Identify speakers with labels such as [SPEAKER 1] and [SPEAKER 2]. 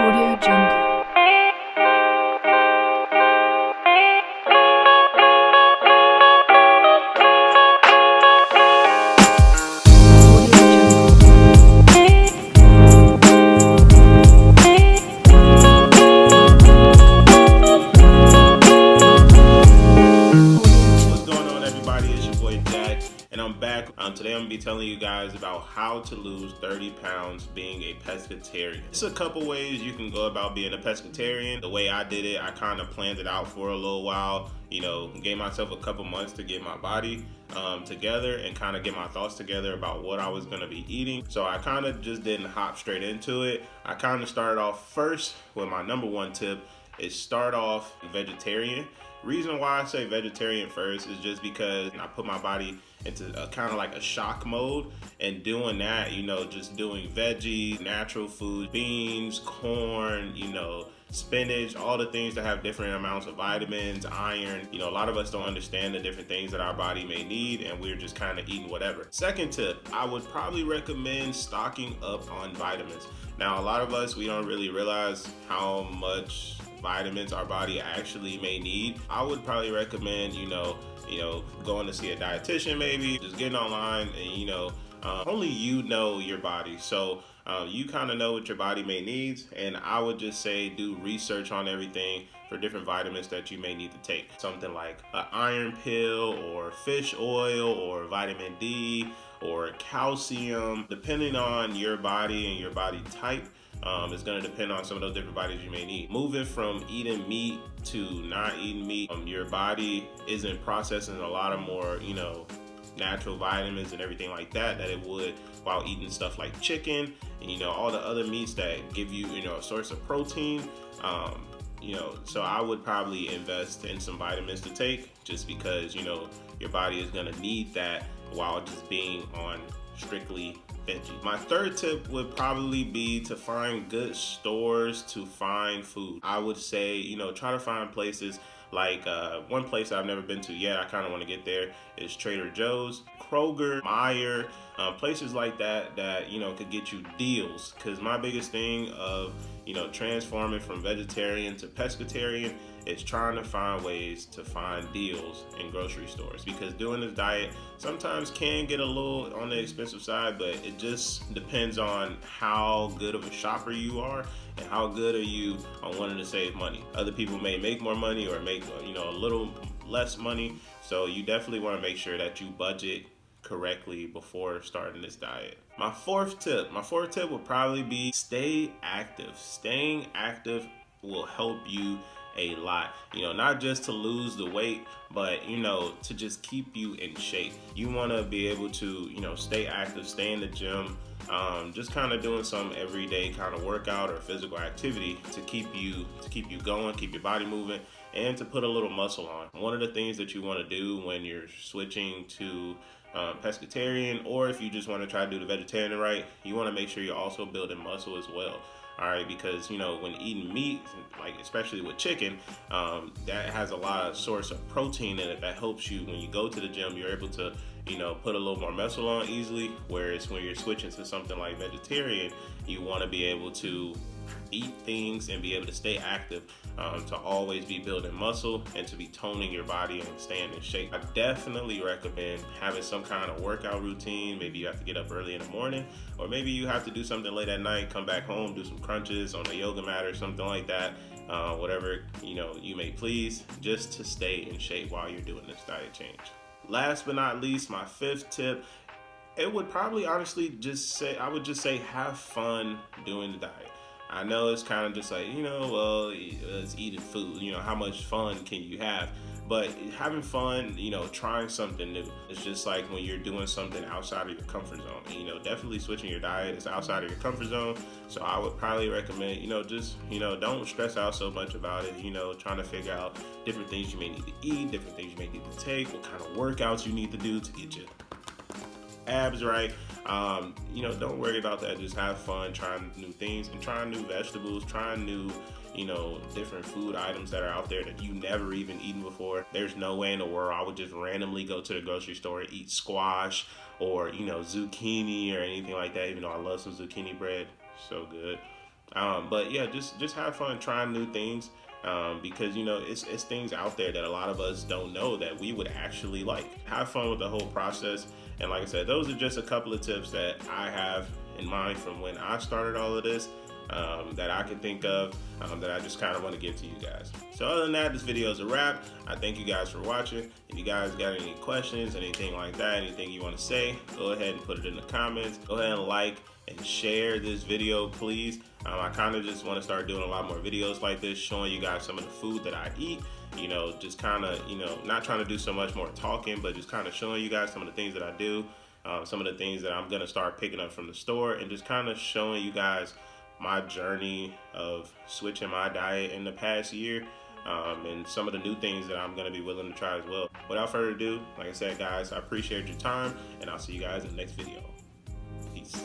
[SPEAKER 1] Audio Jungle.
[SPEAKER 2] Today I'm going to be telling you guys about how to lose 30 pounds being a pescatarian. There's a couple ways you can go about being a pescatarian. The way I did it, I kind of planned it out for a little while, gave myself a couple months to get my body together and kind of get my thoughts together about what I was going to be eating. So I kind of just didn't hop straight into it. I kind of started off first with my number one tip is start off vegetarian. Reason why I say vegetarian first is just because I put my body into a kind of like a shock mode, and doing that, just doing veggies, natural food, beans, corn, spinach, all the things that have different amounts of vitamins, iron. A lot of us don't understand the different things that our body may need, and we're just kind of eating whatever. Second tip, I would probably recommend stocking up on vitamins. Now, a lot of us, we don't really realize how much vitamins our body actually may need. I would probably recommend, going to see a dietitian, maybe just getting online and, only you know your body. So you kind of know what your body may need. And I would just say do research on everything for different vitamins that you may need to take. Something like an iron pill or fish oil or vitamin D or calcium, depending on your body and your body type. It's going to depend on some of those different vitamins you may need. Moving from eating meat to not eating meat, your body isn't processing a lot of more, natural vitamins and everything like that it would while eating stuff like chicken and, all the other meats that give you, a source of protein. So I would probably invest in some vitamins to take just because, your body is going to need that while just being on strictly veggie. My third tip would probably be to find good stores to find food. I would say, try to find places like one place I've never been to yet. I kind of want to get there is Trader Joe's, Kroger, Meijer, places like that could get you deals. Because my biggest thing of transforming from vegetarian to pescatarian is trying to find ways to find deals in grocery stores, because doing this diet sometimes can get a little on the expensive side, but it just depends on how good of a shopper you are and how good are you on wanting to save money. Other people may make more money or make a little less money, so you definitely want to make sure that you budget correctly before starting this diet. My fourth tip would probably be stay active. Staying active will help you a lot, not just to lose the weight, but to just keep you in shape. You want to be able to stay active, stay in the gym, just kind of doing some everyday kind of workout or physical activity to keep you going, keep your body moving, and to put a little muscle on. One of the things that you want to do when you're switching to pescatarian, or if you just want to try to do the vegetarian right, you want to make sure you're also building muscle as well. All right, because when eating meat, like especially with chicken, that has a lot of source of protein in it that helps you when you go to the gym. You're able to put a little more muscle on easily. Whereas when you're switching to something like vegetarian, you want to be able to eat things and be able to stay active, to always be building muscle and to be toning your body and staying in shape. I definitely recommend having some kind of workout routine. Maybe you have to get up early in the morning, or maybe you have to do something late at night, come back home, do some crunches on the yoga mat or something like that. Whatever you may please, just to stay in shape while you're doing this diet change. Last but not least, my fifth tip, it would probably honestly I would just say have fun doing the diet. I know it's kind of just like, it's eating food, how much fun can you have? But having fun, trying something new. It's just like when you're doing something outside of your comfort zone. Definitely switching your diet is outside of your comfort zone. So I would probably recommend, don't stress out so much about it. Trying to figure out different things you may need to eat, different things you may need to take, what kind of workouts you need to do to get your abs right. Don't worry about that. Just have fun trying new things and trying new vegetables, trying new, different food items that are out there that you never even eaten before. There's no way in the world I would just randomly go to the grocery store and eat squash or, zucchini or anything like that, even though I love some zucchini bread. So good. But yeah, just have fun trying new things, because you know it's things out there that a lot of us don't know that we would actually like. Have fun with the whole process. And like I said, those are just a couple of tips that I have in mind from when I started all of this, that I can think of, that I just kind of want to give to you guys. So other than that, this video is a wrap. I thank you guys for watching. If you guys got any questions, anything like that, anything you want to say, go ahead and put it in the comments. Go ahead and like and share this video, please. I kind of just want to start doing a lot more videos like this, showing you guys some of the food that I eat. You know, just kind of, you know, not trying to do so much more talking, but just kind of showing you guys some of the things that I do, some of the things that I'm going to start picking up from the store, and just kind of showing you guys my journey of switching my diet in the past year, and some of the new things that I'm going to be willing to try as well. Without further ado, like I said, guys, I appreciate your time, and I'll see you guys in the next video. Peace.